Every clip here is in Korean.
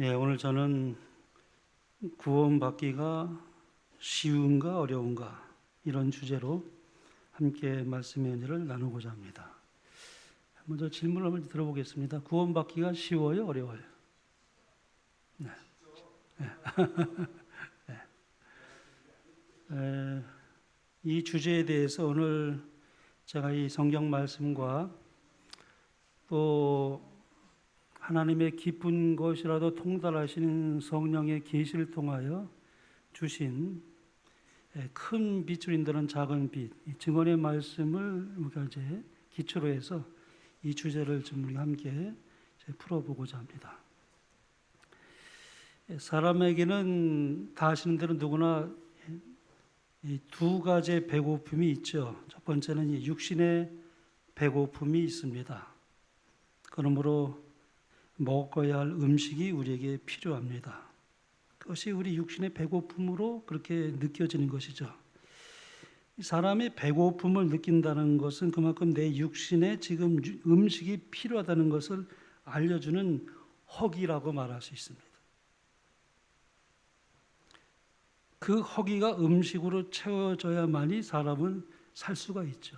오늘 저는 구원받기가 쉬운가 어려운가 이런 주제로 함께 말씀의 은혜를 나누고자 합니다. 먼저 질문을 한번 들어보겠습니다. 구원받기가 쉬워요, 어려워요? 네. 이 주제에 대해서 오늘 제가 이 성경 말씀과 또 하나님의 깊은 것이라도 통달하시는 성령의 계시를 통하여 주신 큰 빛을 인도하는 작은 빛, 증언의 말씀을 우리가 이제 기초로 해서 이 주제를 좀 우리 함께 풀어보고자 합니다. 사람에게는 다 아시는 대로 누구나 이 두 가지의 배고픔이 있죠. 첫 번째는 이 육신의 배고픔이 있습니다. 그러므로 먹어야 할 음식이 우리에게 필요합니다. 그것이 우리 육신의 배고픔으로 그렇게 느껴지는 것이죠. 사람의 배고픔을 느낀다는 것은 그만큼 내 육신에 지금 음식이 필요하다는 것을 알려주는 허기라고 말할 수 있습니다. 그 허기가 음식으로 채워져야만이 사람은 살 수가 있죠.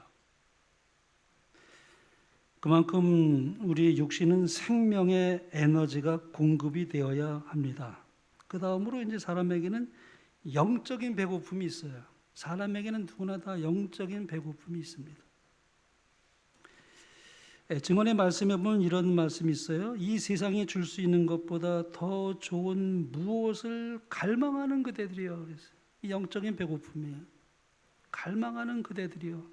그만큼 우리 육신은 생명의 에너지가 공급이 되어야 합니다. 그 다음으로 이제 사람에게는 영적인 배고픔이 있어요. 사람에게는 누구나 다 영적인 배고픔이 있습니다. 증언의 말씀에 보면 이런 말씀이 있어요. 이 세상이 줄 수 있는 것보다 더 좋은 무엇을 갈망하는 그대들이요. 그래서 이 영적인 배고픔이에요. 갈망하는 그대들이요.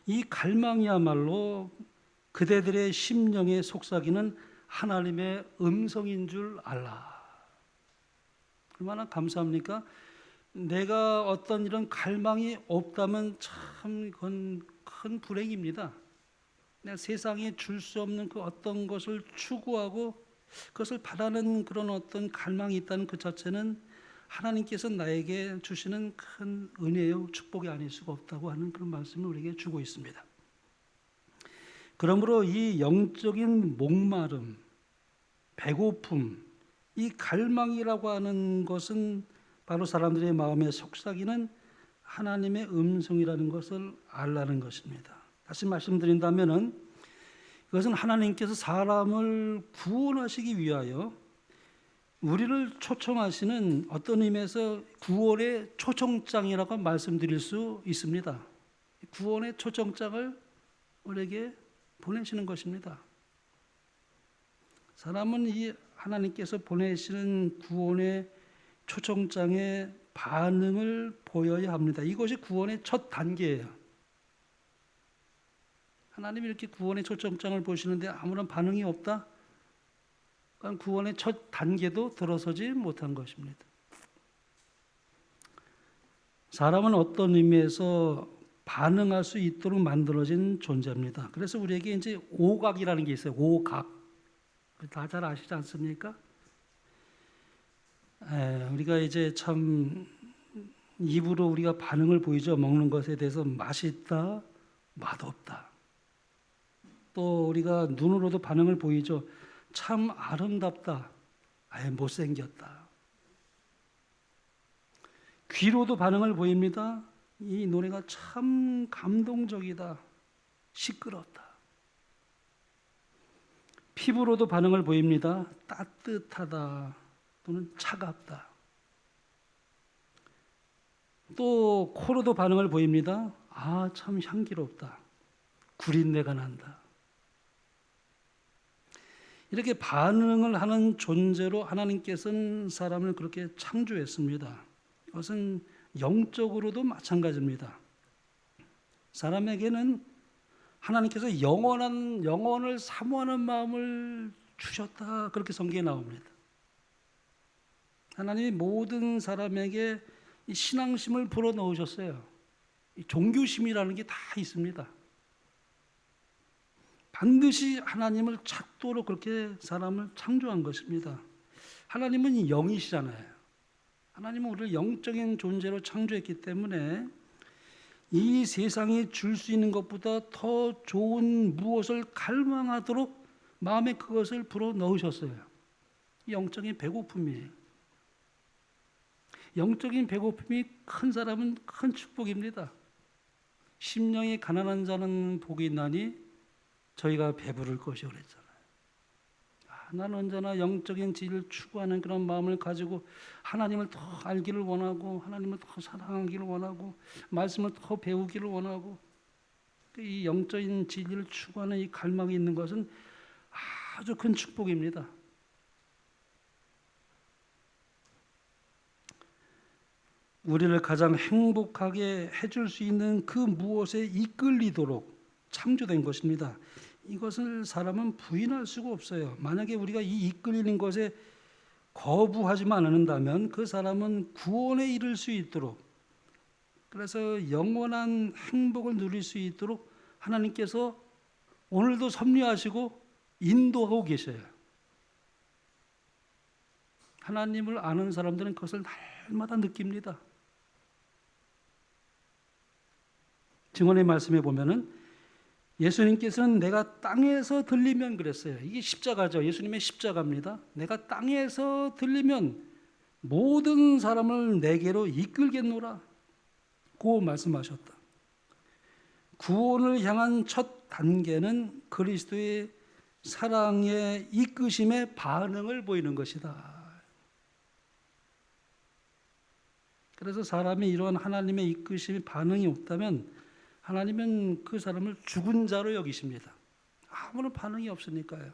이 갈망이야말로 그대들의 심령의 속삭이는 하나님의 음성인 줄 알라. 얼마나 감사합니까? 내가 어떤 이런 갈망이 없다면 참 그건 큰 불행입니다. 내가 세상에 줄 수 없는 그 어떤 것을 추구하고 그것을 바라는 그런 어떤 갈망이 있다는 그 자체는 하나님께서 나에게 주시는 큰 은혜요 축복이 아닐 수가 없다고 하는 그런 말씀을 우리에게 주고 있습니다. 그러므로 이 영적인 목마름, 배고픔, 이 갈망이라고 하는 것은 바로 사람들의 마음에 속삭이는 하나님의 음성이라는 것을 알라는 것입니다. 다시 말씀드린다면은 이것은 하나님께서 사람을 구원하시기 위하여 우리를 초청하시는 어떤 의미에서 구원의 초청장이라고 말씀드릴 수 있습니다. 구원의 초청장을 우리에게 보내시는 것입니다. 사람은 이 하나님께서 보내시는 구원의 초청장에 반응을 보여야 합니다. 이것이 구원의 첫 단계예요. 하나님이 이렇게 구원의 초청장을 보시는데 아무런 반응이 없다? 그러니까 구원의 첫 단계도 들어서지 못한 것입니다. 사람은 어떤 의미에서 반응할 수 있도록 만들어진 존재입니다. 그래서 우리에게 이제 오각이라는 게 있어요. 오각. 다 잘 아시지 않습니까? 우리가 이제 참 입으로 우리가 반응을 보이죠. 먹는 것에 대해서 맛있다, 맛없다. 또 우리가 눈으로도 반응을 보이죠. 참 아름답다, 아예 못생겼다. 귀로도 반응을 보입니다. 이 노래가 참 감동적이다, 시끄럽다. 피부로도 반응을 보입니다. 따뜻하다 또는 차갑다. 또 코로도 반응을 보입니다. 아, 참 향기롭다, 구린내가 난다. 이렇게 반응을 하는 존재로 하나님께서는 사람을 그렇게 창조했습니다. 그것은 영적으로도 마찬가지입니다. 사람에게는 하나님께서 영원을 사모하는 마음을 주셨다, 그렇게 성경에 나옵니다. 하나님이 모든 사람에게 이 신앙심을 불어넣으셨어요. 이 종교심이라는 게 다 있습니다. 반드시 하나님을 찾도록 그렇게 사람을 창조한 것입니다. 하나님은 영이시잖아요. 하나님은 우리를 영적인 존재로 창조했기 때문에 이 세상에 줄 수 있는 것보다 더 좋은 무엇을 갈망하도록 마음에 그것을 불어넣으셨어요. 영적인 배고픔이에요. 영적인 배고픔이 큰 사람은 큰 축복입니다. 심령이 가난한 자는 복이 있나니 저희가 배부를 것이요 그랬잖아요. 나는 언제나 영적인 지혜를 추구하는 그런 마음을 가지고 하나님을 더 알기를 원하고 하나님을 더 사랑하기를 원하고 말씀을 더 배우기를 원하고 이 영적인 진리를 추구하는 이 갈망이 있는 것은 아주 큰 축복입니다. 우리를 가장 행복하게 해줄 수 있는 그 무엇에 이끌리도록 창조된 것입니다. 이것을 사람은 부인할 수가 없어요. 만약에 우리가 이 이끌리는 것에 거부하지만 않는다면 그 사람은 구원에 이를 수 있도록, 그래서 영원한 행복을 누릴 수 있도록 하나님께서 오늘도 섭리하시고 인도하고 계셔요. 하나님을 아는 사람들은 그것을 날마다 느낍니다. 증언의 말씀에 보면은 예수님께서는 내가 땅에서 들리면 그랬어요. 이게 십자가죠. 예수님의 십자가입니다. 내가 땅에서 들리면 모든 사람을 내게로 이끌겠노라 고 말씀하셨다. 구원을 향한 첫 단계는 그리스도의 사랑의 이끄심의 반응을 보이는 것이다. 그래서 사람이 이러한 하나님의 이끄심의 반응이 없다면 하나님은 그 사람을 죽은 자로 여기십니다. 아무런 반응이 없으니까요.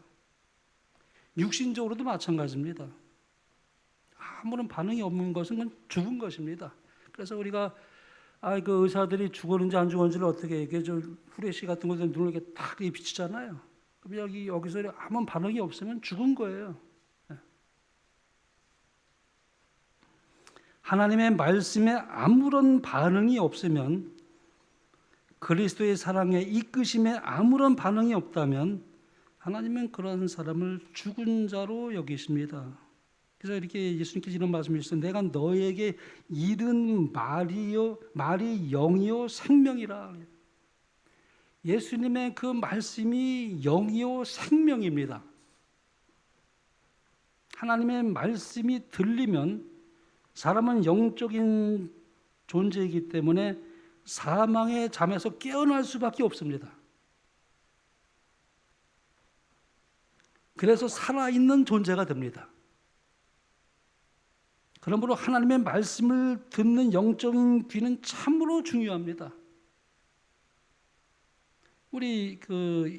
육신적으로도 마찬가지입니다. 아무런 반응이 없는 것은 죽은 것입니다. 그래서 우리가 그 의사들이 죽었는지 안 죽었는지를 어떻게 얘기해 줘? 후레쉬 같은 것들 눈을 이렇게 탁 비치잖아요. 그럼 여기서 아무 반응이 없으면 죽은 거예요. 하나님의 말씀에 아무런 반응이 없으면, 그리스도의 사랑에 이끄심에 아무런 반응이 없다면 하나님은 그런 사람을 죽은 자로 여기십니다. 그래서 이렇게 예수님께서 이런 말씀을 주셨어요. 내가 너에게 이른 말이 영이요 생명이라. 예수님의 그 말씀이 영이요 생명입니다. 하나님의 말씀이 들리면 사람은 영적인 존재이기 때문에 사망의 잠에서 깨어날 수밖에 없습니다. 그래서 살아있는 존재가 됩니다. 그러므로 하나님의 말씀을 듣는 영적인 귀는 참으로 중요합니다. 우리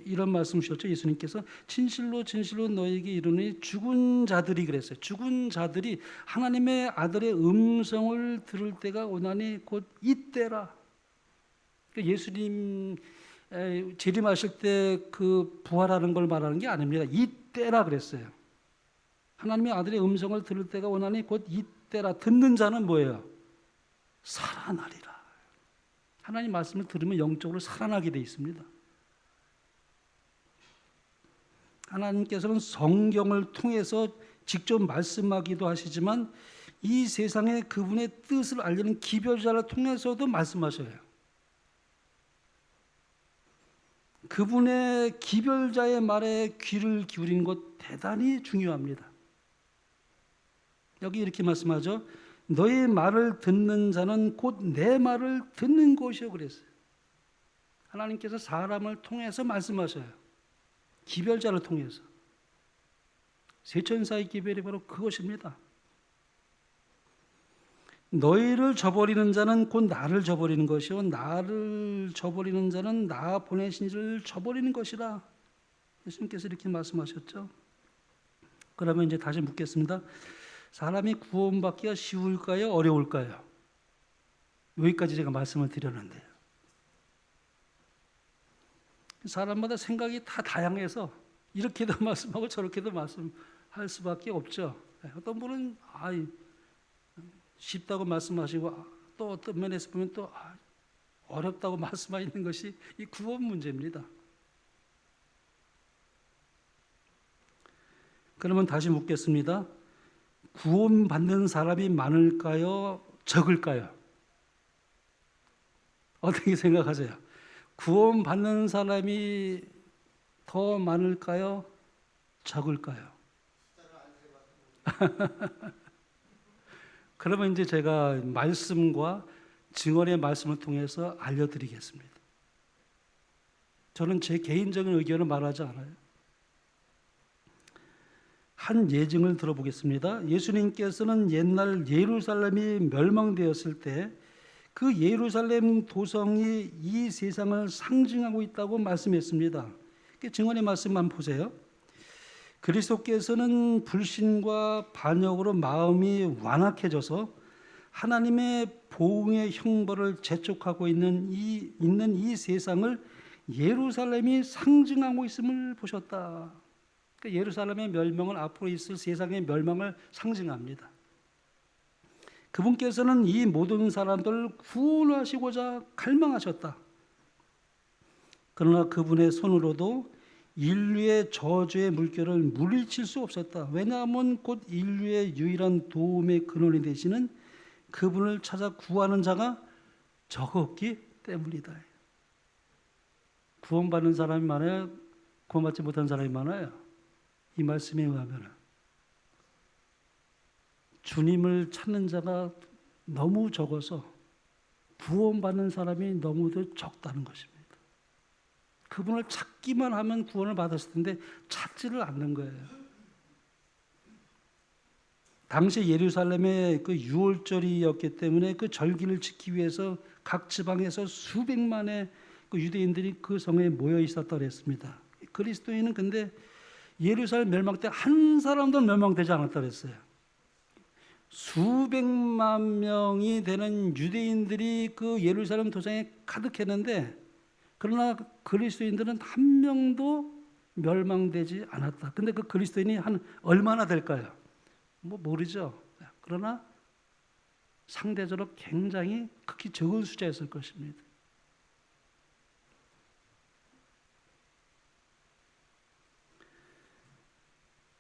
이런 말씀이셨죠. 예수님께서 진실로 진실로 너에게 이르노니 죽은 자들이 그랬어요. 죽은 자들이 하나님의 아들의 음성을 들을 때가 오나니 곧 이때라. 예수님 재림하실 때 그 부활하는 걸 말하는 게 아닙니다. 이때라 그랬어요. 하나님의 아들의 음성을 들을 때가 오나니 곧 이때라. 듣는 자는 뭐예요? 살아나리라. 하나님 말씀을 들으면 영적으로 살아나게 돼 있습니다. 하나님께서는 성경을 통해서 직접 말씀하기도 하시지만 이 세상에 그분의 뜻을 알리는 기별자를 통해서도 말씀하셔요. 그분의 기별자의 말에 귀를 기울인 것 대단히 중요합니다. 여기 이렇게 말씀하죠. 너의 말을 듣는 자는 곧 내 말을 듣는 것이요 그랬어요. 하나님께서 사람을 통해서 말씀하셔요. 기별자를 통해서. 세천사의 기별이 바로 그것입니다. 너희를 저버리는 자는 곧 나를 저버리는 것이요 나를 저버리는 자는 나 보내신 이를 저버리는 것이라. 예수님께서 이렇게 말씀하셨죠. 그러면 이제 다시 묻겠습니다. 사람이 구원받기가 쉬울까요? 어려울까요? 여기까지 제가 말씀을 드렸는데요. 사람마다 생각이 다 다양해서 이렇게도 말씀하고 저렇게도 말씀할 수밖에 없죠. 어떤 분은 쉽다고 말씀하시고 또 어떤 면에서 보면 또 어렵다고 말씀하시는 것이 이 구원 문제입니다. 그러면 다시 묻겠습니다. 구원받는 사람이 많을까요? 적을까요? 어떻게 생각하세요? 구원받는 사람이 더 많을까요? 적을까요? 그러면 이제 제가 말씀과 증언의 말씀을 통해서 알려드리겠습니다. 저는 제 개인적인 의견을 말하지 않아요. 한 예증을 들어보겠습니다. 예수님께서는 옛날 예루살렘이 멸망되었을 때 그 예루살렘 도성이 이 세상을 상징하고 있다고 말씀했습니다. 증언의 말씀만 보세요. 그리스도께서는 불신과 반역으로 마음이 완악해져서 하나님의 보응의 형벌을 재촉하고 있는 이 세상을 예루살렘이 상징하고 있음을 보셨다. 그러니까 예루살렘의 멸망은 앞으로 있을 세상의 멸망을 상징합니다. 그분께서는 이 모든 사람들을 구원하시고자 갈망하셨다. 그러나 그분의 손으로도 인류의 저주의 물결을 물리칠 수 없었다. 왜냐하면 곧 인류의 유일한 도움의 근원이 되시는 그분을 찾아 구하는 자가 적었기 때문이다. 구원받는 사람이 많아요? 구원받지 못한 사람이 많아요? 이 말씀에 의하면 주님을 찾는 자가 너무 적어서 구원받는 사람이 너무도 적다는 것입니다. 그분을 찾기만 하면 구원을 받았을 텐데 찾지를 않는 거예요. 당시 예루살렘의 그 유월절이었기 때문에 그 절기를 지키기 위해서 각 지방에서 수백만의 그 유대인들이 그 성에 모여 있었다고 했습니다. 그리스도인은 근데 예루살렘 멸망 때 한 사람도 멸망되지 않았다고 했어요. 수백만 명이 되는 유대인들이 그 예루살렘 도성에 가득했는데 그러나 그리스도인들은 한 명도 멸망되지 않았다. 근데 그 그리스도인이 한 얼마나 될까요? 모르죠. 그러나 상대적으로 굉장히 극히 적은 숫자였을 것입니다.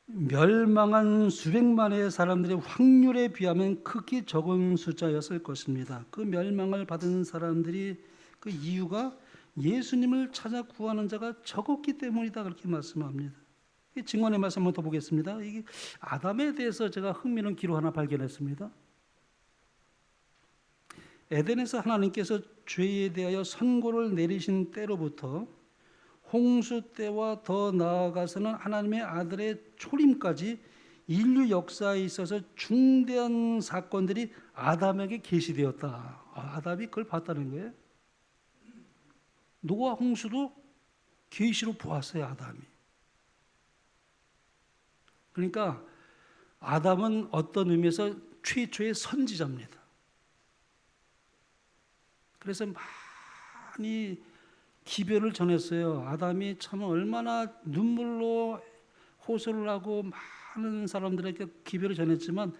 멸망한 수백만의 사람들의 확률에 비하면 극히 적은 숫자였을 것입니다. 그 멸망을 받은 사람들이 그 이유가 예수님을 찾아 구하는 자가 적었기 때문이다 그렇게 말씀합니다. 증언의 말씀 한번 더 보겠습니다. 이게 아담에 대해서 제가 흥미있는 기록 하나 발견했습니다. 에덴에서 하나님께서 죄에 대하여 선고를 내리신 때로부터 홍수 때와 더 나아가서는 하나님의 아들의 초림까지 인류 역사에 있어서 중대한 사건들이 아담에게 계시되었다. 아담이 그걸 봤다는 거예요. 노아 홍수도 계시로 보았어요, 아담이. 그러니까 아담은 어떤 의미에서 최초의 선지자입니다. 그래서 많이 기별을 전했어요. 아담이 참 얼마나 눈물로 호소를 하고 많은 사람들에게 기별을 전했지만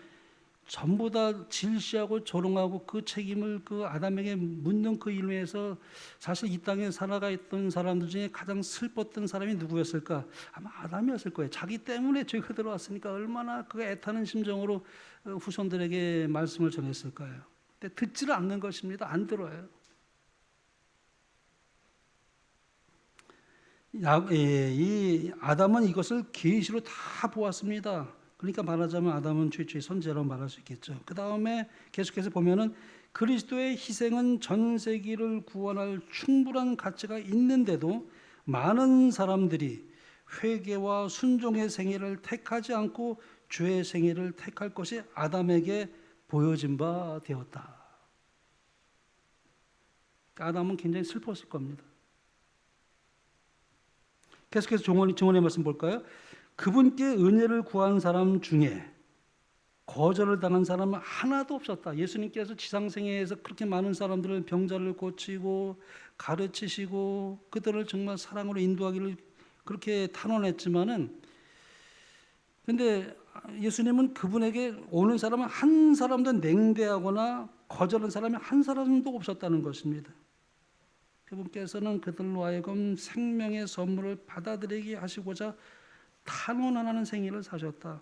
전부 다 질시하고 조롱하고 그 책임을 그 아담에게 묻는 그 일로 해서 사실 이 땅에 살아가 있던 사람들 중에 가장 슬펐던 사람이 누구였을까? 아마 아담이었을 거예요. 자기 때문에 죄가 들어왔으니까 얼마나 그 애타는 심정으로 후손들에게 말씀을 전했을까요? 근데 듣지를 않는 것입니다. 안 들어요. 이 아담은 이것을 계시로 다 보았습니다. 그러니까 말하자면 아담은 최초의 선지자라고 말할 수 있겠죠. 그 다음에 계속해서 보면은 그리스도의 희생은 전 세계를 구원할 충분한 가치가 있는데도 많은 사람들이 회개와 순종의 생애를 택하지 않고 죄의 생애를 택할 것이 아담에게 보여진 바 되었다. 아담은 굉장히 슬펐을 겁니다. 계속해서 증언의 말씀 볼까요? 그분께 은혜를 구한 사람 중에 거절을 당한 사람은 하나도 없었다. 예수님께서 지상생애에서 그렇게 많은 사람들을 병자를 고치고 가르치시고 그들을 정말 사랑으로 인도하기를 그렇게 탄원했지만은 근데 예수님은 그분에게 오는 사람은 한 사람도 냉대하거나 거절한 사람이 한 사람도 없었다는 것입니다. 그분께서는 그들로 하여금 생명의 선물을 받아들이게 하시고자 탄원 안 하는 생애를 사셨다.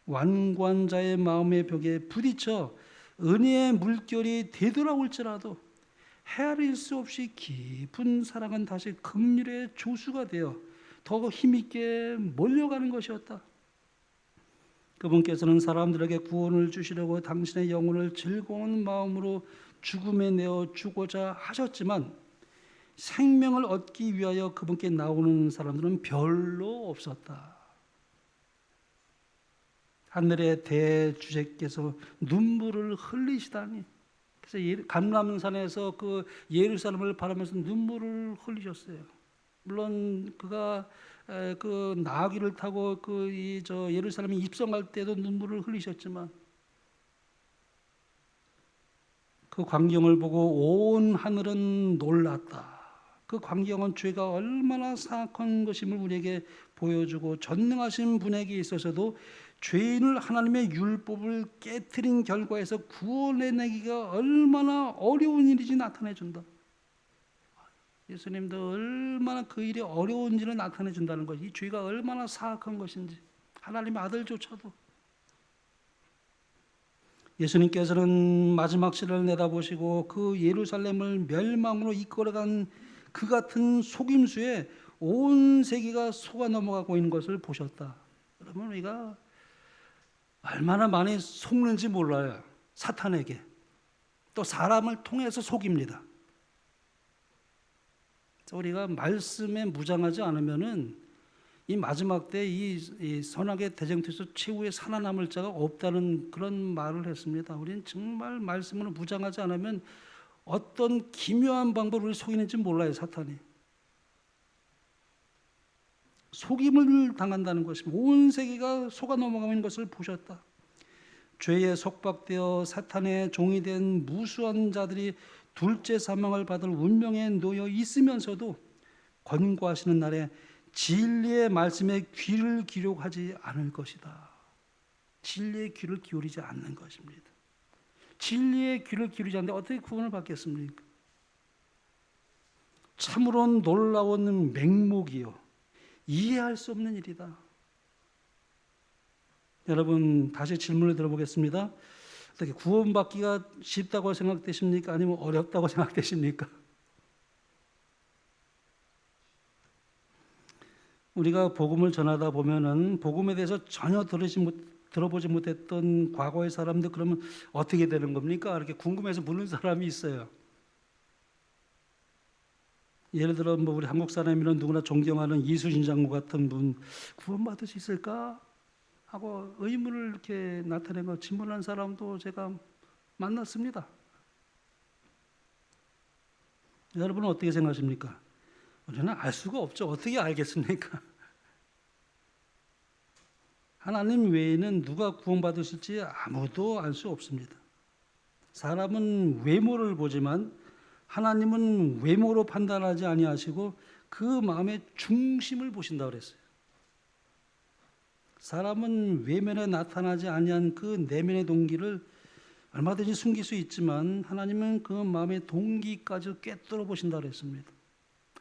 완고한 자의 마음의 벽에 부딪혀 은혜의 물결이 되돌아올지라도 헤아릴 수 없이 깊은 사랑은 다시 긍휼의 조수가 되어 더 힘있게 몰려가는 것이었다. 그분께서는 사람들에게 구원을 주시려고 당신의 영혼을 즐거운 마음으로 죽음에 내어 주고자 하셨지만 생명을 얻기 위하여 그분께 나오는 사람들은 별로 없었다. 하늘의 대주제께서 눈물을 흘리시다니. 그래서 감람산에서 그 예루살렘을 바라면서 눈물을 흘리셨어요. 물론 그가 그 나귀를 타고 예루살렘에 입성할 때도 눈물을 흘리셨지만 그 광경을 보고 온 하늘은 놀랐다. 그 광경은 죄가 얼마나 사악한 것임을 우리에게 보여주고 전능하신 분에게 있어서도 죄인을 하나님의 율법을 깨트린 결과에서 구원해내기가 얼마나 어려운 일인지 나타내준다. 예수님도 얼마나 그 일이 어려운지를 나타내준다는 것. 이 죄가 얼마나 사악한 것인지. 하나님의 아들조차도. 예수님께서는 마지막 시를 내다보시고 그 예루살렘을 멸망으로 이끌어간 그 같은 속임수에 온 세계가 속아 넘어가고 있는 것을 보셨다. 그러면 우리가 얼마나 많이 속는지 몰라요. 사탄에게. 또 사람을 통해서 속입니다. 우리가 말씀에 무장하지 않으면은 이 마지막 때 이 선악의 대쟁투에서 최후의 살아남을 자가 없다는 그런 말을 했습니다. 우리는 정말 말씀으로 무장하지 않으면 어떤 기묘한 방법으로 우리 속이는지 몰라요, 사탄이. 속임을 당한다는 것입니다. 온 세계가 속아 넘어가는 것을 보셨다. 죄에 속박되어 사탄의 종이 된 무수한 자들이 둘째 사망을 받을 운명에 놓여 있으면서도 권고하시는 날에 진리의 말씀에 귀를 기울이지 않을 것이다. 진리의 귀를 기울이지 않는 것입니다. 진리의 귀를 기울이지 않는데 어떻게 구원을 받겠습니까? 참으로 놀라운 맹목이요. 이해할 수 없는 일이다. 여러분 다시 질문을 들어보겠습니다. 어떻게 구원받기가 쉽다고 생각되십니까? 아니면 어렵다고 생각되십니까? 우리가 복음을 전하다 보면은 복음에 대해서 전혀 들어보지 못했던 과거의 사람들 그러면 어떻게 되는 겁니까? 이렇게 궁금해서 묻는 사람이 있어요. 예를 들어 뭐 우리 한국 사람이면 누구나 존경하는 이수진 장로 같은 분 구원받을 수 있을까? 하고 의문을 이렇게 나타내고 질문한 사람도 제가 만났습니다. 여러분은 어떻게 생각하십니까? 우리는 알 수가 없죠. 어떻게 알겠습니까? 하나님 외에는 누가 구원받으실지 아무도 알 수 없습니다. 사람은 외모를 보지만 하나님은 외모로 판단하지 아니하시고 그 마음의 중심을 보신다고 그랬어요. 사람은 외면에 나타나지 아니한 그 내면의 동기를 얼마든지 숨길 수 있지만 하나님은 그 마음의 동기까지 꿰뚫어 보신다고 그랬습니다.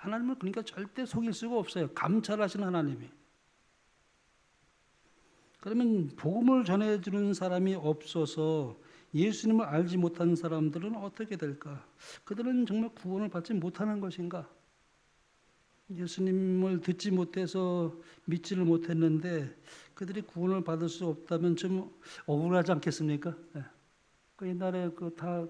하나님은 그러니까 절대 속일 수가 없어요. 감찰하시는 하나님이. 그러면 복음을 전해주는 사람이 없어서 예수님을 알지 못하는 사람들은 어떻게 될까? 그들은 정말 구원을 받지 못하는 것인가? 예수님을 듣지 못해서 믿지를 못했는데 그들이 구원을 받을 수 없다면 좀 억울하지 않겠습니까? 네. 그 옛날에 다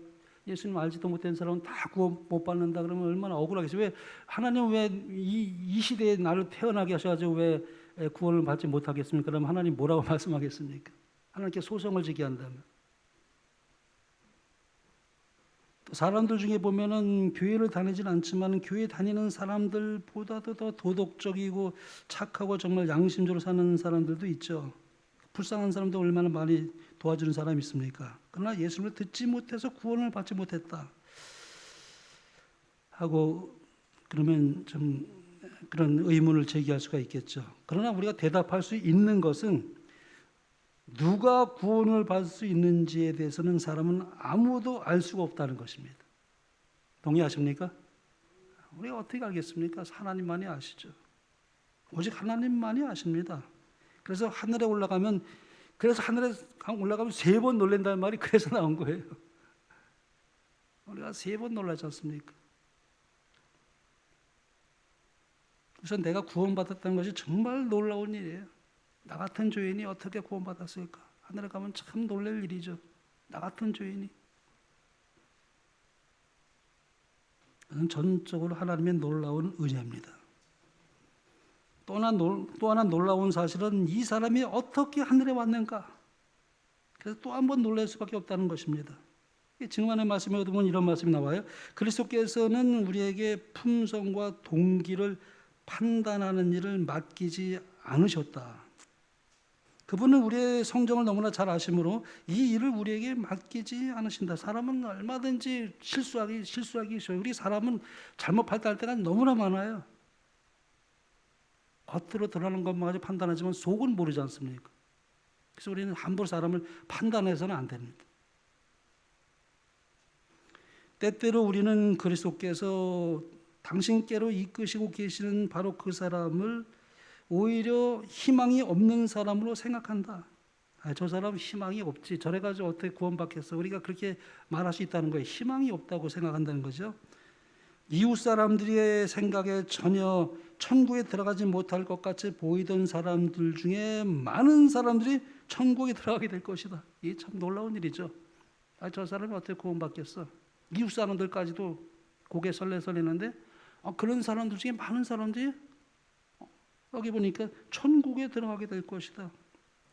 예수님 알지도 못한 사람은 다 구원 못 받는다 그러면 얼마나 억울하겠어요. 왜 하나님 왜 이 시대에 나를 태어나게 하셔가지고 왜 구원을 받지 못하겠습니까? 그럼 하나님 뭐라고 말씀하겠습니까? 하나님께 소송을 지게 한다면. 또 사람들 중에 보면은 교회를 다니진 않지만 교회 다니는 사람들보다도 더 도덕적이고 착하고 정말 양심적으로 사는 사람들도 있죠. 불쌍한 사람도 얼마나 많이 도와주는 사람이 있습니까? 그러나 예수님을 듣지 못해서 구원을 받지 못했다 하고 그러면 좀 그런 의문을 제기할 수가 있겠죠. 그러나 우리가 대답할 수 있는 것은 누가 구원을 받을 수 있는지에 대해서는 사람은 아무도 알 수가 없다는 것입니다. 동의하십니까? 우리가 어떻게 알겠습니까? 하나님만이 아시죠. 오직 하나님만이 아십니다. 그래서 하늘에 올라가면 3번 놀란다는 말이 그래서 나온 거예요. 우리가 3번 놀라지 않습니까? 그래서 내가 구원받았다는 것이 정말 놀라운 일이에요. 나 같은 죄인이 어떻게 구원받았을까? 하늘에 가면 참 놀랄 일이죠. 나 같은 죄인이. 그건 전적으로 하나님의 놀라운 은혜입니다. 또 하나 놀라운 사실은 이 사람이 어떻게 하늘에 왔는가? 그래서 또 한 번 놀랄 수밖에 없다는 것입니다. 증언의 말씀에 보면 이런 말씀이 나와요. 그리스도께서는 우리에게 품성과 동기를 판단하는 일을 맡기지 않으셨다. 그분은 우리의 성정을 너무나 잘 아시므로 이 일을 우리에게 맡기지 않으신다. 사람은 얼마든지 실수하기 쉬워요. 우리 사람은 잘못 판단할 때가 너무나 많아요. 겉으로 드러나는 것만 가지고 판단하지만 속은 모르지 않습니까? 그래서 우리는 함부로 사람을 판단해서는 안 됩니다. 때때로 우리는 그리스도께서 당신께로 이끄시고 계시는 바로 그 사람을 오히려 희망이 없는 사람으로 생각한다. 저 사람 희망이 없지. 저래가지고 어떻게 구원받겠어. 우리가 그렇게 말할 수 있다는 거예요. 희망이 없다고 생각한다는 거죠. 이웃 사람들의 생각에 전혀 천국에 들어가지 못할 것 같이 보이던 사람들 중에 많은 사람들이 천국에 들어가게 될 것이다. 이게 참 놀라운 일이죠. 저 사람이 어떻게 구원받겠어. 이웃 사람들까지도 고개 설레설레는데 그런 사람들 중에 많은 사람들이 여기 보니까 천국에 들어가게 될 것이다.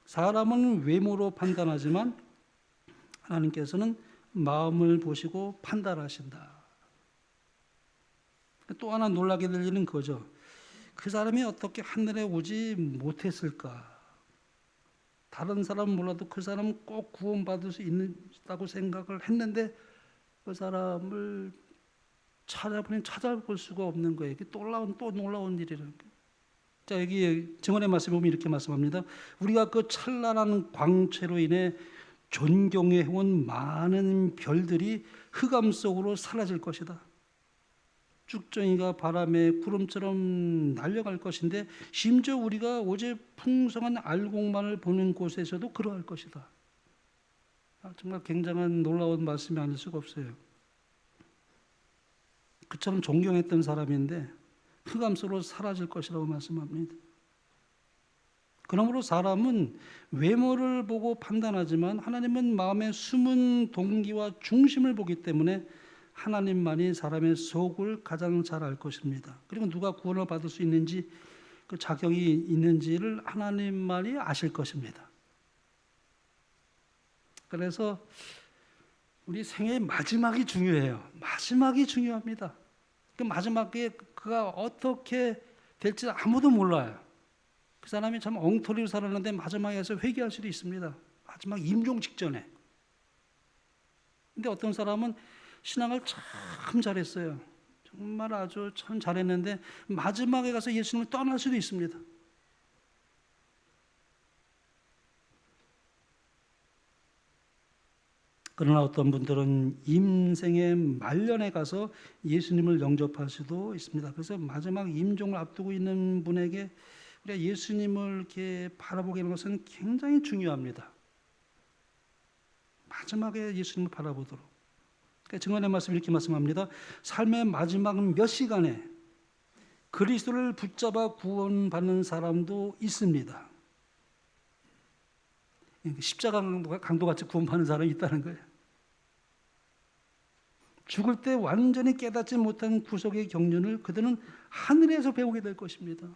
사람은 외모로 판단하지만 하나님께서는 마음을 보시고 판단하신다. 또 하나 놀라게 될 일은 그거죠. 그 사람이 어떻게 하늘에 오지 못했을까? 다른 사람은 몰라도 그 사람은 꼭 구원받을 수 있다고 생각을 했는데 그 사람을 찾아볼 수가 없는 거예요. 이게 또 놀라운 일이라는 거예요. 자, 여기 증언의 말씀에 보면 이렇게 말씀합니다. 우리가 그 찬란한 광채로 인해 존경해온 많은 별들이 흑암 속으로 사라질 것이다. 쭉정이가 바람에 구름처럼 날려갈 것인데 심지어 우리가 어제 풍성한 알곡만을 보는 곳에서도 그러할 것이다. 정말 굉장한 놀라운 말씀이 아닐 수가 없어요. 그처럼 존경했던 사람인데 흑암 속으로 사라질 것이라고 말씀합니다. 그러므로 사람은 외모를 보고 판단하지만 하나님은 마음의 숨은 동기와 중심을 보기 때문에 하나님만이 사람의 속을 가장 잘 알 것입니다. 그리고 누가 구원을 받을 수 있는지 그 자격이 있는지를 하나님만이 아실 것입니다. 그래서 우리 생애의 마지막이 중요해요. 마지막이 중요합니다. 그 마지막에 그가 어떻게 될지 아무도 몰라요. 그 사람이 참 엉터리로 살았는데 마지막에서 회개할 수도 있습니다. 마지막 임종 직전에. 근데 어떤 사람은 신앙을 참 잘했어요. 정말 아주 참 잘했는데 마지막에 가서 예수님을 떠날 수도 있습니다. 그러나 어떤 분들은 인생의 말년에 가서 예수님을 영접할 수도 있습니다. 그래서 마지막 임종을 앞두고 있는 분에게 우리가 예수님을 이렇게 바라보게 하는 것은 굉장히 중요합니다. 마지막에 예수님을 바라보도록. 그러니까 증언의 말씀 이렇게 말씀합니다. 삶의 마지막 몇 시간에 그리스도를 붙잡아 구원받는 사람도 있습니다. 십자가 강도같이 구원받는 사람이 있다는 거예요. 죽을 때 완전히 깨닫지 못한 구속의 경륜을 그들은 하늘에서 배우게 될 것입니다.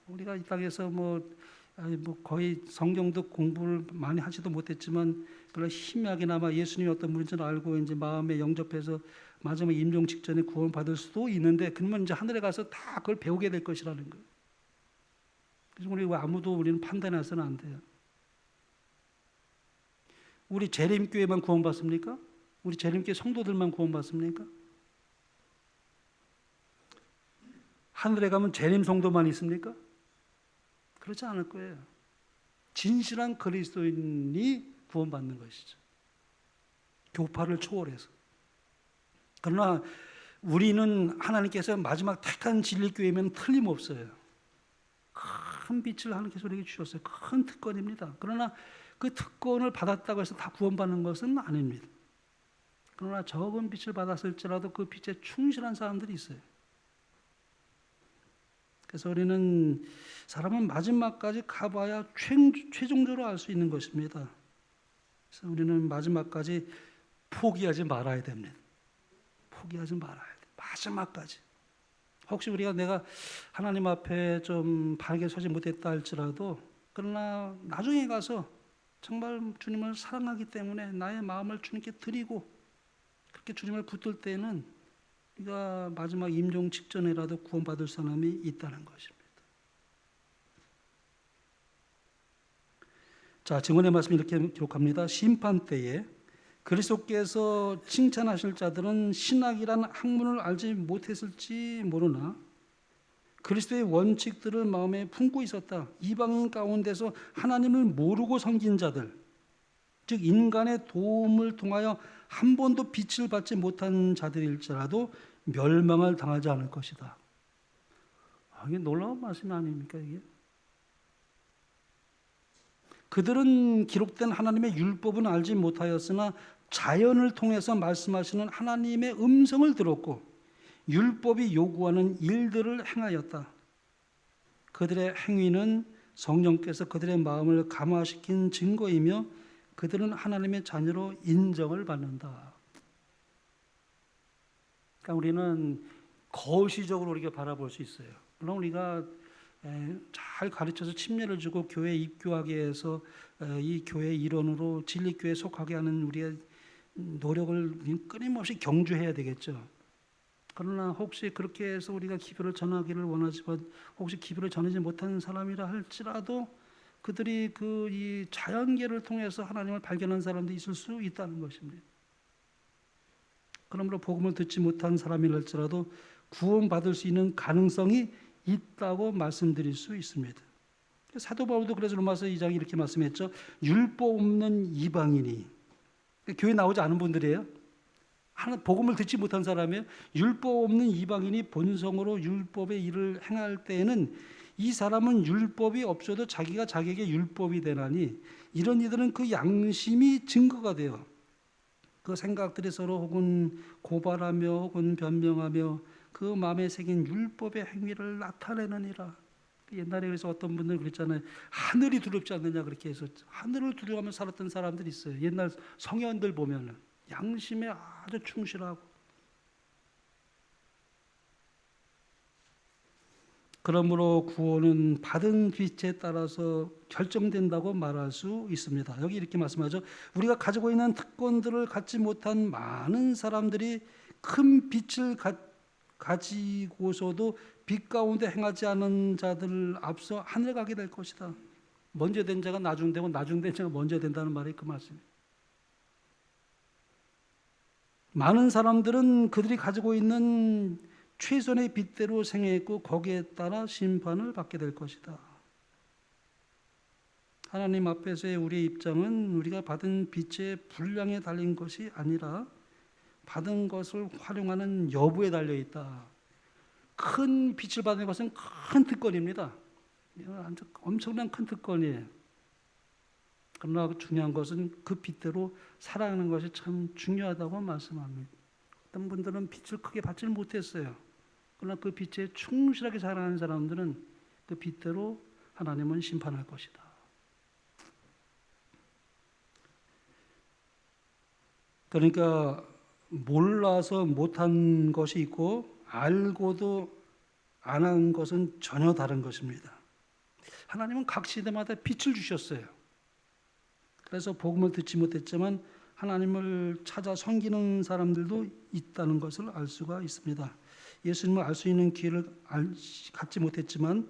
우리가 이 땅에서 거의 성경도 공부를 많이 하지도 못했지만 그러나 희미하게나마 예수님이 어떤 분인지를 알고 이제 마음에 영접해서 마지막 임종 직전에 구원받을 수도 있는데 그러면 이제 하늘에 가서 다 그걸 배우게 될 것이라는 거예요. 그래서 우리는 판단해서는 안 돼요. 우리 재림교회만 구원받습니까? 우리 재림교회 성도들만 구원받습니까? 하늘에 가면 재림 성도만 있습니까? 그렇지 않을 거예요. 진실한 그리스도인이 구원받는 것이죠. 교파를 초월해서. 그러나 우리는 하나님께서 마지막 택한 진리교회면 틀림없어요. 큰 빛을 하나님께서 우리에게 주셨어요. 큰 특권입니다. 그러나 그 특권을 받았다고 해서 다 구원받는 것은 아닙니다. 그러나 적은 빛을 받았을지라도 그 빛에 충실한 사람들이 있어요. 그래서 우리는 사람은 마지막까지 가봐야 최종적으로 알 수 있는 것입니다. 그래서 우리는 마지막까지 포기하지 말아야 됩니다. 포기하지 말아야 돼. 마지막까지. 혹시 내가 하나님 앞에 좀 바르게 서지 못했다 할지라도, 그러나 나중에 가서 정말 주님을 사랑하기 때문에 나의 마음을 주님께 드리고 그렇게 주님을 붙들 때는 우리가 마지막 임종 직전에라도 구원받을 사람이 있다는 것입니다. 자, 증언의 말씀 이렇게 기록합니다. 심판 때에 그리스도께서 칭찬하실 자들은 신학이란 학문을 알지 못했을지 모르나 그리스도의 원칙들을 마음에 품고 있었다. 이방인 가운데서 하나님을 모르고 섬긴 자들, 즉 인간의 도움을 통하여 한 번도 빛을 받지 못한 자들일지라도 멸망을 당하지 않을 것이다. 이게 놀라운 말씀 아닙니까 이게? 그들은 기록된 하나님의 율법은 알지 못하였으나 자연을 통해서 말씀하시는 하나님의 음성을 들었고 율법이 요구하는 일들을 행하였다. 그들의 행위는 성령께서 그들의 마음을 감화시킨 증거이며 그들은 하나님의 자녀로 인정을 받는다. 그러니까 우리는 거시적으로 우리가 바라볼 수 있어요. 물론 우리가 잘 가르쳐서 침례를 주고 교회에 입교하게 해서 이 교회의 일원으로 진리교회에 속하게 하는 우리의 노력을 끊임없이 경주해야 되겠죠. 그러나 혹시 그렇게 해서 우리가 기별을 전하기를 원하지만 혹시 기별을 전하지 못하는 사람이라 할지라도 그들이 이 자연계를 통해서 하나님을 발견한 사람도 있을 수 있다는 것입니다. 그러므로 복음을 듣지 못한 사람이랄지라도 구원받을 수 있는 가능성이 있다고 말씀드릴 수 있습니다. 사도 바울도 그래서 로마서 2장에 이렇게 말씀했죠. 율법 없는 이방인이, 교회 나오지 않은 분들이에요. 복음을 듣지 못한 사람이에요. 율법 없는 이방인이 본성으로 율법의 일을 행할 때에는 이 사람은 율법이 없어도 자기가 자기에게 율법이 되나니 이런 이들은 그 양심이 증거가 돼요. 그 생각들이 서로 혹은 고발하며 혹은 변명하며 그 마음에 새긴 율법의 행위를 나타내느니라. 옛날에 그래서 어떤 분들 그랬잖아요. 하늘이 두렵지 않느냐 그렇게 해서 하늘을 두려워하며 살았던 사람들이 있어요. 옛날 성현들 보면은 양심에 아주 충실하고. 그러므로 구원은 받은 빛에 따라서 결정된다고 말할 수 있습니다. 여기 이렇게 말씀하죠. 우리가 가지고 있는 특권들을 갖지 못한 많은 사람들이 큰 빛을 가지고서도 빛 가운데 행하지 않은 자들 앞서 하늘 가게 될 것이다. 먼저 된 자가 나중되고 나중된 자가 먼저 된다는 말이 그 말씀입니다. 많은 사람들은 그들이 가지고 있는 최선의 빛대로 생애했고 거기에 따라 심판을 받게 될 것이다. 하나님 앞에서의 우리의 입장은 우리가 받은 빛의 분량에 달린 것이 아니라 받은 것을 활용하는 여부에 달려 있다. 큰 빛을 받는 것은 큰 특권입니다. 엄청난 큰 특권이에요. 그러나 중요한 것은 그 빛대로 살아가는 것이 참 중요하다고 말씀합니다. 어떤 분들은 빛을 크게 받지 못했어요. 그러나 그 빛에 충실하게 살아가는 사람들은 그 빛대로 하나님은 심판할 것이다. 그러니까 몰라서 못한 것이 있고 알고도 안 한 것은 전혀 다른 것입니다. 하나님은 각 시대마다 빛을 주셨어요. 그래서 복음을 듣지 못했지만 하나님을 찾아 섬기는 사람들도 있다는 것을 알 수가 있습니다. 예수님을 알 수 있는 기회를 갖지 못했지만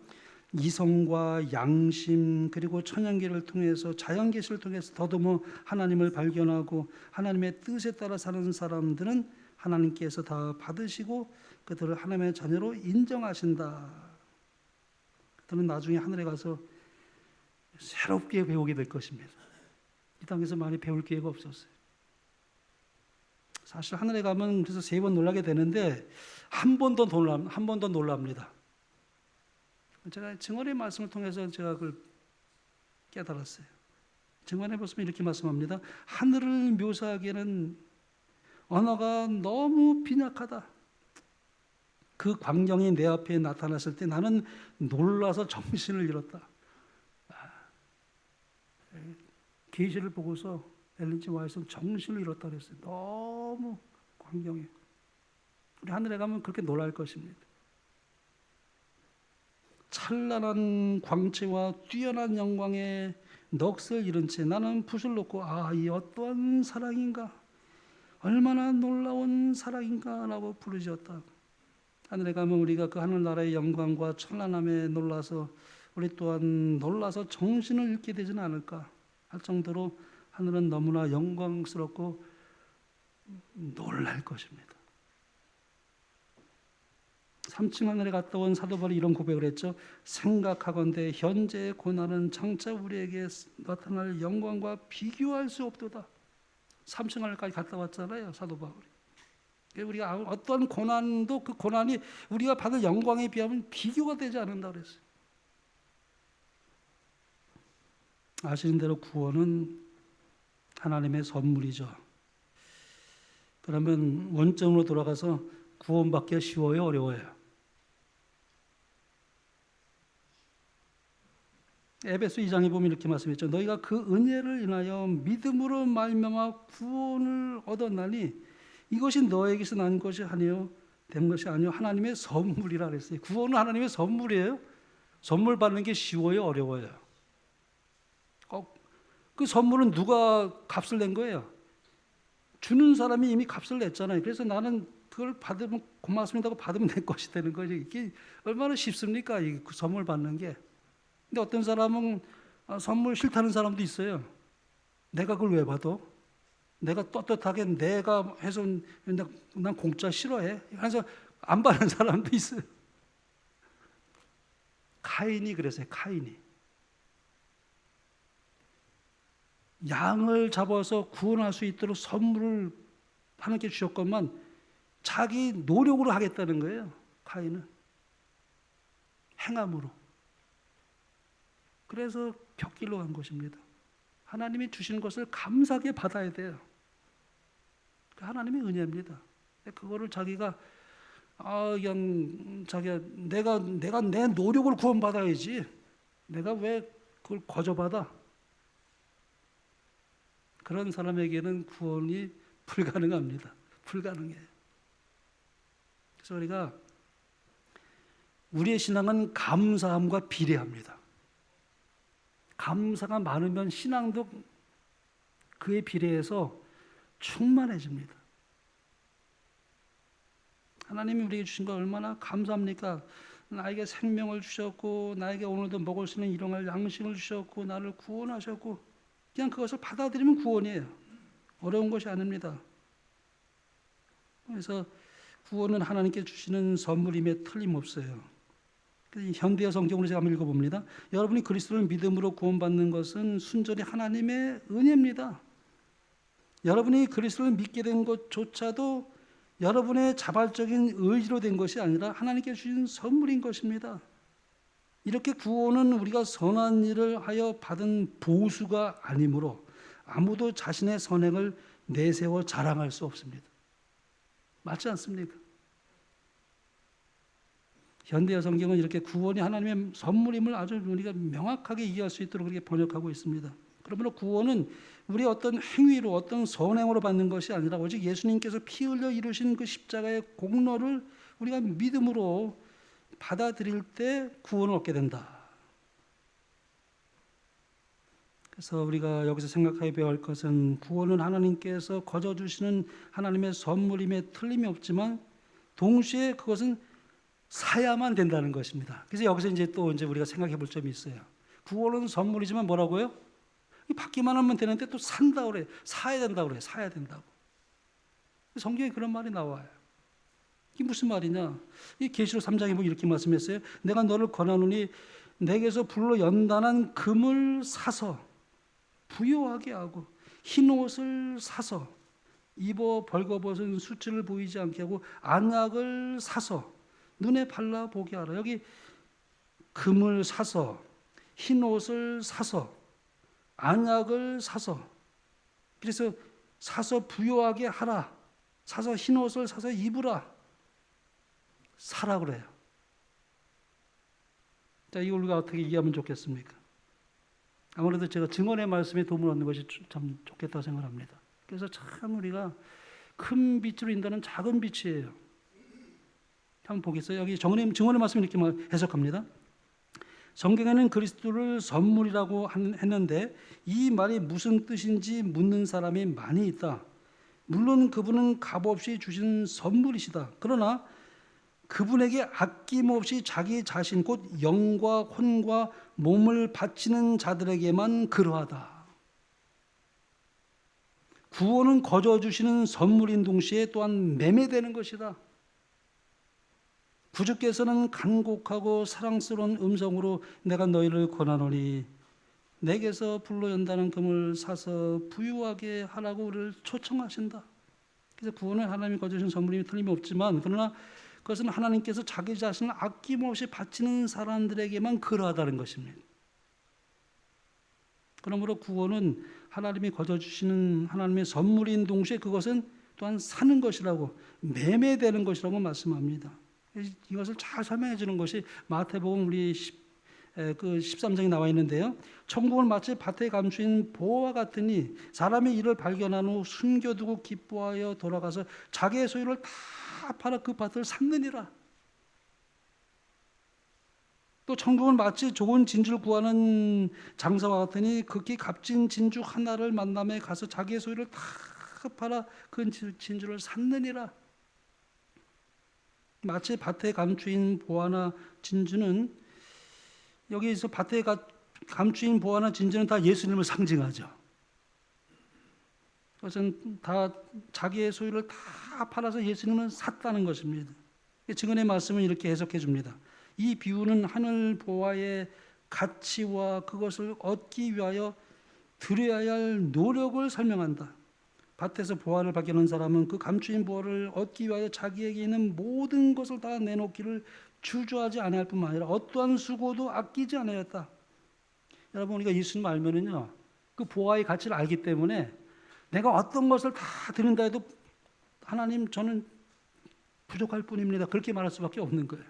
이성과 양심 그리고 천연계를 통해서 자연계시를 통해서 더더욱 하나님을 발견하고 하나님의 뜻에 따라 사는 사람들은 하나님께서 다 받으시고 그들을 하나님의 자녀로 인정하신다. 그들은 나중에 하늘에 가서 새롭게 배우게 될 것입니다. 이 땅에서 많이 배울 기회가 없었어요. 사실 하늘에 가면 그래서 3번 놀라게 되는데 한 번 더 놀랍니다. 제가 증언의 말씀을 통해서 제가 그걸 깨달았어요. 증언의 말씀은 이렇게 말씀합니다. 하늘을 묘사하기에는 언어가 너무 빈약하다. 그 광경이 내 앞에 나타났을 때 나는 놀라서 정신을 잃었다. 계시를 보고서 엘린 지 와이스는 정신을 잃었다 그랬어요. 너무 광경이. 우리 하늘에 가면 그렇게 놀랄 것입니다. 찬란한 광채와 뛰어난 영광에 넋을 잃은 채 나는 붓을 놓고 이 어떠한 사랑인가, 얼마나 놀라운 사랑인가 라고 부르짖었다. 하늘에 가면 우리가 그 하늘나라의 영광과 찬란함에 놀라서 우리 또한 놀라서 정신을 잃게 되지는 않을까 할 정도로 하늘은 너무나 영광스럽고 놀랄 것입니다. 3층 하늘에 갔다 온 사도 바울이 이런 고백을 했죠. 생각하건대 현재의 고난은 장차 우리에게 나타날 영광과 비교할 수 없도다. 3층 하늘까지 갔다 왔잖아요, 사도 바울이. 우리가 어떠한 고난도 그 고난이 우리가 받을 영광에 비하면 비교가 되지 않는다 그랬어요. 아시는 대로 구원은 하나님의 선물이죠. 그러면 원점으로 돌아가서 구원받기가 쉬워요, 어려워요? 에베소 2장에 보면 이렇게 말씀했죠. 너희가 그 은혜를 인하여 믿음으로 말미암아 구원을 얻었나니 이것이 너에게서 난 것이 아니요 된 것이 아니요 하나님의 선물이라 그랬어요. 구원은 하나님의 선물이에요. 선물 받는 게 쉬워요, 어려워요? 그 선물은 누가 값을 낸 거예요? 주는 사람이 이미 값을 냈잖아요. 그래서 나는 그걸 받으면 고맙습니다고 받으면 내 것이 되는 거죠. 이게 얼마나 쉽습니까? 이 선물 받는 게. 근데 어떤 사람은 선물 싫다는 사람도 있어요. 내가 그걸 왜 받아? 내가 떳떳하게 내가 해서 난 공짜 싫어해. 그래서 안 받는 사람도 있어요. 카인이 그랬어요. 카인이. 양을 잡아서 구원할 수 있도록 선물을 하나님께 주셨건만 자기 노력으로 하겠다는 거예요. 카인은. 행함으로. 그래서 벽길로 간 것입니다. 하나님이 주신 것을 감사하게 받아야 돼요. 하나님의 은혜입니다. 그거를 자기가 그냥 자기가 내가 내 노력을 구원받아야지. 내가 왜 그걸 거저받아? 그런 사람에게는 구원이 불가능합니다. 불가능해요. 그래서 우리가 우리의 신앙은 감사함과 비례합니다. 감사가 많으면 신앙도 그에 비례해서 충만해집니다. 하나님이 우리에게 주신 거 얼마나 감사합니까? 나에게 생명을 주셨고 나에게 오늘도 먹을 수 있는 일용할 양식을 주셨고 나를 구원하셨고 그냥 그것을 받아들이면 구원이에요. 어려운 것이 아닙니다. 그래서 구원은 하나님께 주시는 선물임에 틀림없어요. 현대어 성경으로 제가 한번 읽어봅니다. 여러분이 그리스도를 믿음으로 구원받는 것은 순전히 하나님의 은혜입니다. 여러분이 그리스도를 믿게 된 것조차도 여러분의 자발적인 의지로 된 것이 아니라 하나님께 주신 선물인 것입니다. 이렇게 구원은 우리가 선한 일을 하여 받은 보수가 아니므로 아무도 자신의 선행을 내세워 자랑할 수 없습니다. 맞지 않습니까? 현대어 성경은 이렇게 구원이 하나님의 선물임을 아주 우리가 명확하게 이해할 수 있도록 그렇게 번역하고 있습니다. 그러므로 구원은 우리의 어떤 행위로 어떤 선행으로 받는 것이 아니라 오직 예수님께서 피 흘려 이루신 그 십자가의 공로를 우리가 믿음으로 받아들일 때 구원을 얻게 된다. 그래서 우리가 여기서 생각하여 배워야 할 것은 구원은 하나님께서 거저 주시는 하나님의 선물임에 틀림이 없지만 동시에 그것은 사야만 된다는 것입니다. 그래서 여기서 이제 우리가 생각해 볼 점이 있어요. 구원은 선물이지만 뭐라고요? 받기만 하면 되는데 또 산다 그래. 사야 된다 그래. 사야 된다고. 성경에 그런 말이 나와요. 이게 무슨 말이냐? 이 계시록 3장에 보면 이렇게 말씀했어요. 내가 너를 권하노니 내게서 불로 연단한 금을 사서 부요하게 하고 흰 옷을 사서 입어 벌거벗은 수치를 보이지 않게 하고 안약을 사서 눈에 발라 보게 하라. 여기 금을 사서 흰 옷을 사서 안약을 사서 그래서 사서 부요하게 하라. 사서 흰 옷을 사서 입으라. 사라 그래요. 자, 이걸 우리가 어떻게 이해하면 좋겠습니까? 아무래도 제가 증언의 말씀에 도움을 얻는 것이 참 좋겠다고 생각합니다. 그래서 참 우리가 큰 빛으로 인도하는 작은 빛이에요. 한번 보겠어요. 여기 증언의 말씀 이렇게 해석합니다. 성경에는 그리스도를 선물이라고 했는데 이 말이 무슨 뜻인지 묻는 사람이 많이 있다. 물론 그분은 값없이 주신 선물이시다. 그러나 그분에게 아낌없이 자기 자신 곧 영과 혼과 몸을 바치는 자들에게만 그러하다. 구원은 거저 주시는 선물인 동시에 또한 매매되는 것이다. 구주께서는 간곡하고 사랑스러운 음성으로 내가 너희를 권하노니 내게서 불로 연다는 금을 사서 부유하게 하라고 우리를 초청하신다. 그래서 구원은 하나님이 거저 주신 선물임이 틀림없지만 그러나 그것은 하나님께서 자기 자신을 아낌없이 바치는 사람들에게만 그러하다는 것입니다. 그러므로 구원은 하나님이 거저 주시는 하나님의 선물인 동시에 그것은 또한 사는 것이라고 매매되는 것이라고 말씀합니다. 이것을 잘 설명해 주는 것이 마태복음 우리 13장에 나와 있는데요. 천국은 마치 밭에 감추인 보화와 같으니 사람이 이를 발견한 후 숨겨두고 기뻐하여 돌아가서 자기의 소유를 다 팔아 그 밭을 샀느니라. 또 천국은 마치 좋은 진주를 구하는 장사와 같으니 극히 값진 진주 하나를 만남에 가서 자기의 소유를 다 팔아 그 진주를 샀느니라. 마치 밭에 감추인 보화나 진주는 여기서 밭에 감추인 보화나 진주는 다 예수님을 상징하죠. 그것은 다 자기의 소유를 다 팔아서 예수님을 샀다는 것입니다. 증언의 말씀은 이렇게 해석해 줍니다. 이 비유는 하늘 보화의 가치와 그것을 얻기 위하여 들여야 할 노력을 설명한다. 밭에서 보화를 발견한 사람은 그 감추인 보화를 얻기 위하여 자기에게 있는 모든 것을 다 내놓기를 주저하지 아니할 뿐만 아니라 어떠한 수고도 아끼지 않았다. 여러분 우리가 예수님 알면은요 그 보화의 가치를 알기 때문에 내가 어떤 것을 다 드린다 해도 하나님 저는 부족할 뿐입니다. 그렇게 말할 수밖에 없는 거예요.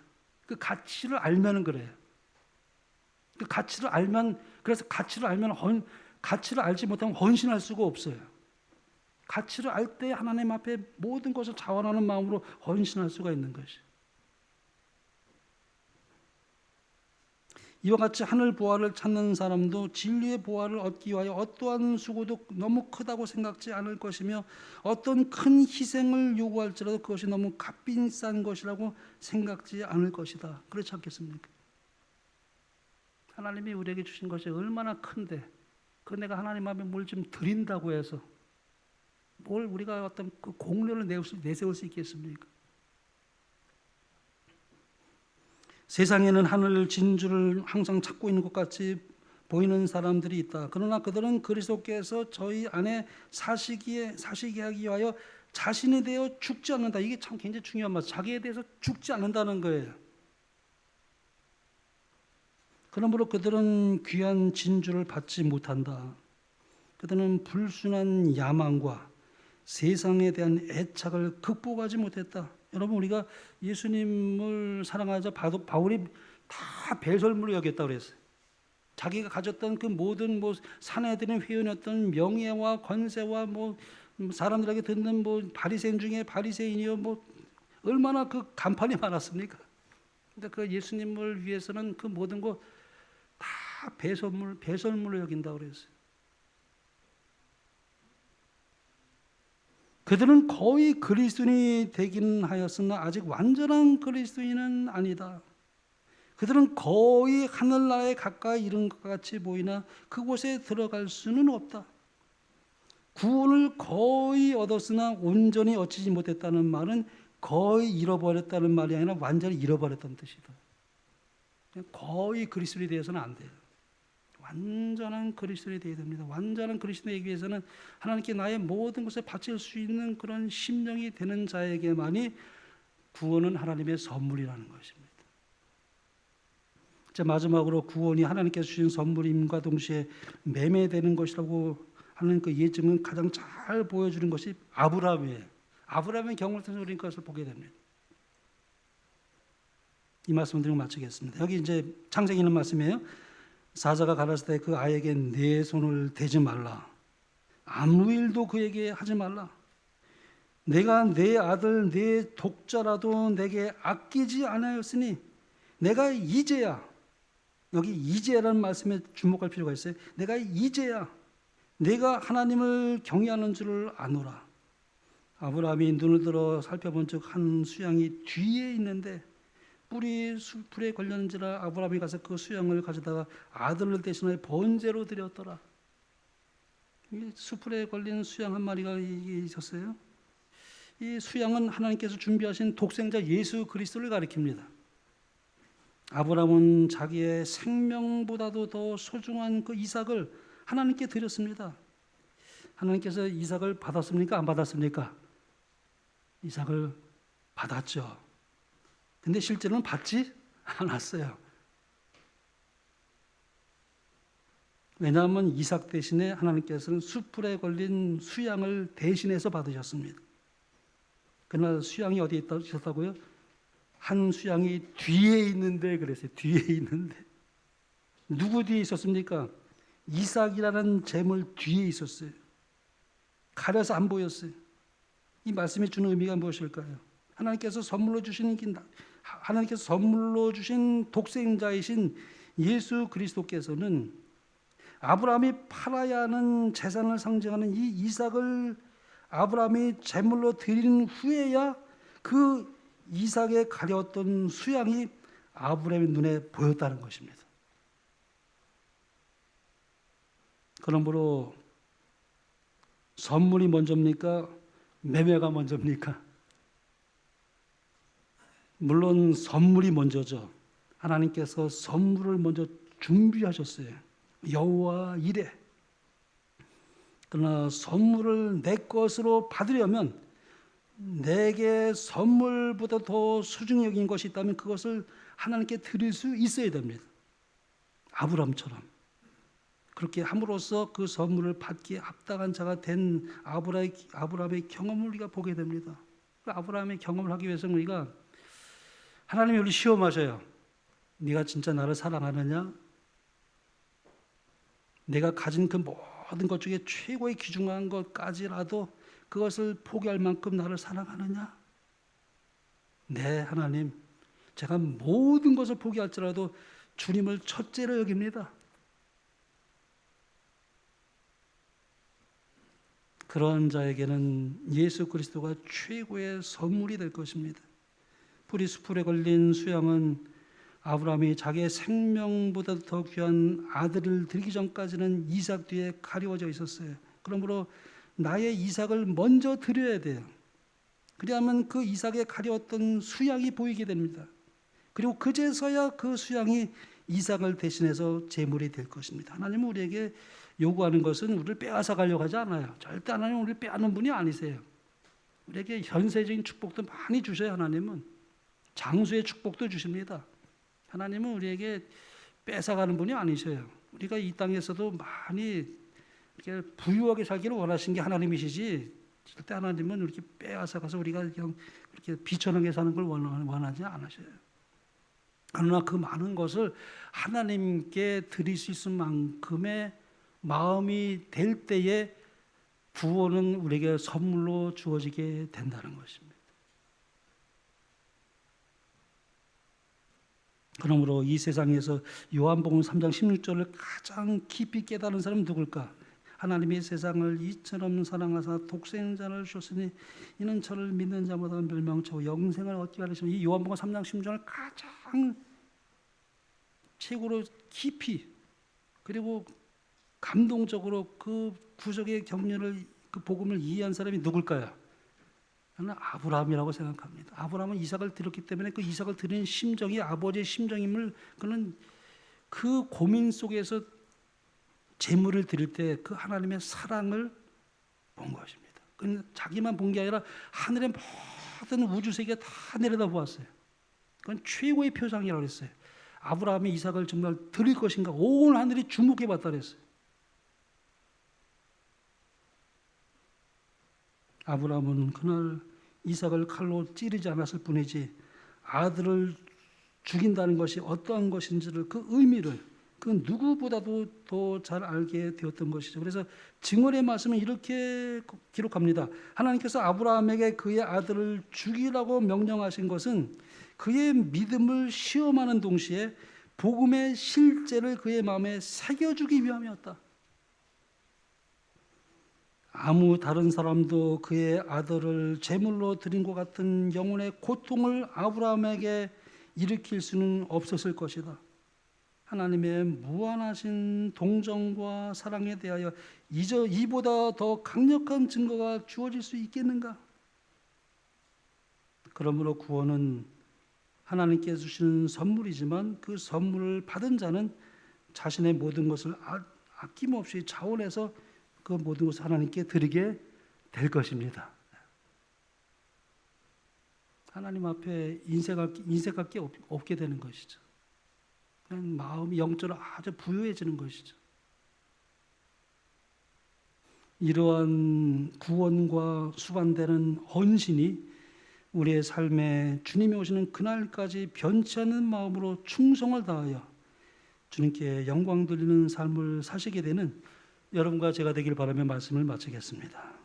그 가치를 알면은 그래요. 그 가치를 알면 그래서 가치를 알지 못하면 헌신할 수가 없어요. 가치를 알 때 하나님 앞에 모든 것을 자원하는 마음으로 헌신할 수가 있는 것이. 이와 같이 하늘 보화를 찾는 사람도 진리의 보화를 얻기 위하여 어떠한 수고도 너무 크다고 생각지 않을 것이며 어떤 큰 희생을 요구할지라도 그것이 너무 값비싼 것이라고 생각지 않을 것이다. 그렇지 않겠습니까? 하나님이 우리에게 주신 것이 얼마나 큰데 그 내가 하나님 앞에 뭘 좀 드린다고 해서 뭘 우리가 어떤 그 공로를 내세울 수 있겠습니까? 세상에는 하늘 진주를 항상 찾고 있는 것 같이 보이는 사람들이 있다. 그러나 그들은 그리스도께서 저희 안에 사시게 하기 위하여 자신에 대해 죽지 않는다. 이게 참 굉장히 중요한 말. 자기에 대해서 죽지 않는다는 거예요. 그러므로 그들은 귀한 진주를 받지 못한다. 그들은 불순한 야망과 세상에 대한 애착을 극복하지 못했다. 여러분 우리가 예수님을 사랑하자 바울이 다 배설물로 여겼다고 그랬어요. 자기가 가졌던 그 모든 산에 드는 회원이었던 명예와 권세와 사람들에게 듣는 바리새인 중에 바리새인이요 얼마나 그 간판이 많았습니까? 근데 그 예수님을 위해서는 그 모든 거 다 배설물로 여긴다고 그랬어요. 그들은 거의 그리스도인이 되기는 하였으나 아직 완전한 그리스도인은 아니다. 그들은 거의 하늘나라에 가까이 이른 것 같이 보이나 그곳에 들어갈 수는 없다. 구원을 거의 얻었으나 온전히 얻지 못했다는 말은 거의 잃어버렸다는 말이 아니라 완전히 잃어버렸다는 뜻이다. 거의 그리스도인이 되어서는 안 돼요. 완전한 그리스도인이 되어야 됩니다. 완전한 그리스도인이 되기 위해서는 하나님께 나의 모든 것을 바칠 수 있는 그런 심령이 되는 자에게만이 구원은 하나님의 선물이라는 것입니다. 자, 마지막으로 구원이 하나님께서 주신 선물임과 동시에 매매되는 것이라고 하는 그 예증은 가장 잘 보여주는 것이 아브라함이에요. 아브라함의 경우를 통해서 우리는 그것을 보게 됩니다. 이 말씀을 드리고 마치겠습니다. 여기 이제 창세기 있는 말씀이에요. 사자가 가라사대 때 그 아이에게 내 손을 대지 말라. 아무 일도 그에게 하지 말라. 내가 내 아들 내 독자라도 내게 아끼지 않았으니 내가 이제야, 여기 이제라는 말씀에 주목할 필요가 있어요. 내가 이제야 내가 하나님을 경외하는 줄을 아노라. 아브라함이 눈을 들어 살펴본 즉 한 수양이 뒤에 있는데 뿔이 풀에 걸렸는지라 아브라함이 가서 그 수양을 가져다가 아들을 대신하여 번제로 드렸더라. 수풀에 걸린 수양 한 마리가 있었어요. 이 수양은 하나님께서 준비하신 독생자 예수 그리스도를 가리킵니다. 아브라함은 자기의 생명보다도 더 소중한 그 이삭을 하나님께 드렸습니다. 하나님께서 이삭을 받았습니까? 안 받았습니까? 이삭을 받았죠. 근데 실제로는 받지 않았어요. 왜냐하면 이삭 대신에 하나님께서는 수풀에 걸린 수양을 대신해서 받으셨습니다. 그러나 수양이 어디에 있었다고요? 한 수양이 뒤에 있는데 그랬어요. 뒤에 있는데. 누구 뒤에 있었습니까? 이삭이라는 제물 뒤에 있었어요. 가려서 안 보였어요. 이 말씀이 주는 의미가 무엇일까요? 하나님께서 선물로 주신 독생자이신 예수 그리스도께서는 아브라함이 팔아야 하는 재산을 상징하는 이 이삭을 아브라함이 제물로 드린 후에야 그 이삭에 가려웠던 수양이 아브라함의 눈에 보였다는 것입니다. 그러므로 선물이 먼저입니까? 매매가 먼저입니까? 물론 선물이 먼저죠. 하나님께서 선물을 먼저 준비하셨어요. 여호와 이레. 그러나 선물을 내 것으로 받으려면 내게 선물보다 더 소중히 여긴 것이 있다면 그것을 하나님께 드릴 수 있어야 됩니다. 아브라함처럼. 그렇게 함으로써 그 선물을 받기에 합당한 자가 된 아브라함의 경험을 우리가 보게 됩니다. 아브라함의 경험을 하기 위해서는 우리가 하나님이 우리 시험하셔요. 네가 진짜 나를 사랑하느냐? 내가 가진 그 모든 것 중에 최고의 귀중한 것까지라도 그것을 포기할 만큼 나를 사랑하느냐? 네, 하나님. 제가 모든 것을 포기할지라도 주님을 첫째로 여깁니다. 그런 자에게는 예수 그리스도가 최고의 선물이 될 것입니다. 풀이 수풀에 걸린 수양은 아브라함이 자기의 생명보다 더 귀한 아들을 드리기 전까지는 이삭 뒤에 가리워져 있었어요. 그러므로 나의 이삭을 먼저 드려야 돼요. 그래야만 그 이삭에 가려웠던 수양이 보이게 됩니다. 그리고 그제서야 그 수양이 이삭을 대신해서 제물이 될 것입니다. 하나님은 우리에게 요구하는 것은 우리를 빼앗아 가려고 하지 않아요. 절대 하나님은 우리를 빼앗는 분이 아니세요. 우리에게 현세적인 축복도 많이 주셔요. 하나님은 장수의 축복도 주십니다. 하나님은 우리에게 뺏어가는 분이 아니셔요. 우리가 이 땅에서도 많이 이렇게 부유하게 살기를 원하신 게 하나님이시지 절대 하나님은 이렇게 빼앗아 가서 우리가 그냥 이렇게 비천하게 사는 걸 원하지 않으셔요. 그러나 그 많은 것을 하나님께 드릴 수 있을 만큼의 마음이 될 때에 구원은 우리에게 선물로 주어지게 된다는 것입니다. 그러므로 이 세상에서 요한복음 3장 16절을 가장 깊이 깨달은 사람은 누굴까? 하나님이 세상을 이처럼 사랑하사 독생자를 주셨으니 이는 저를 믿는 자마다 멸망치 영생을 얻게 하시니 이 요한복음 3장 16절을 가장 최고로 깊이 그리고 감동적으로 그 구속의 격려를 그 복음을 이해한 사람이 누굴까요? 저는 아브라함이라고 생각합니다. 아브라함은 이삭을 드렸기 때문에 그 이삭을 드린 심정이 아버지의 심정임을 그는 그 고민 속에서 제물을 드릴 때 그 하나님의 사랑을 본 것입니다. 그는 자기만 본 게 아니라 하늘의 모든 우주 세계 다 내려다 보았어요. 그건 최고의 표상이라고 했어요. 아브라함이 이삭을 정말 드릴 것인가 온 하늘이 주목해 봤다 그랬어요. 아브라함은 그날 이삭을 칼로 찌르지 않았을 뿐이지 아들을 죽인다는 것이 어떠한 것인지를 그 의미를 그 누구보다도 더 잘 알게 되었던 것이죠. 그래서 증언의 말씀은 이렇게 기록합니다. 하나님께서 아브라함에게 그의 아들을 죽이라고 명령하신 것은 그의 믿음을 시험하는 동시에 복음의 실제를 그의 마음에 새겨주기 위함이었다. 아무 다른 사람도 그의 아들을 제물로 드린 것 같은 영혼의 고통을 아브라함에게 일으킬 수는 없었을 것이다. 하나님의 무한하신 동정과 사랑에 대하여 이보다 더 강력한 증거가 주어질 수 있겠는가? 그러므로 구원은 하나님께 주시는 선물이지만 그 선물을 받은 자는 자신의 모든 것을 아낌없이 자원해서 그 모든 것을 하나님께 드리게 될 것입니다. 하나님 앞에 인색할 게 없게 되는 것이죠. 그냥 마음이 영적으로 아주 부유해지는 것이죠. 이러한 구원과 수반되는 헌신이 우리의 삶에 주님이 오시는 그날까지 변치 않는 마음으로 충성을 다하여 주님께 영광 돌리는 삶을 사시게 되는 여러분과 제가 되길 바라며 말씀을 마치겠습니다.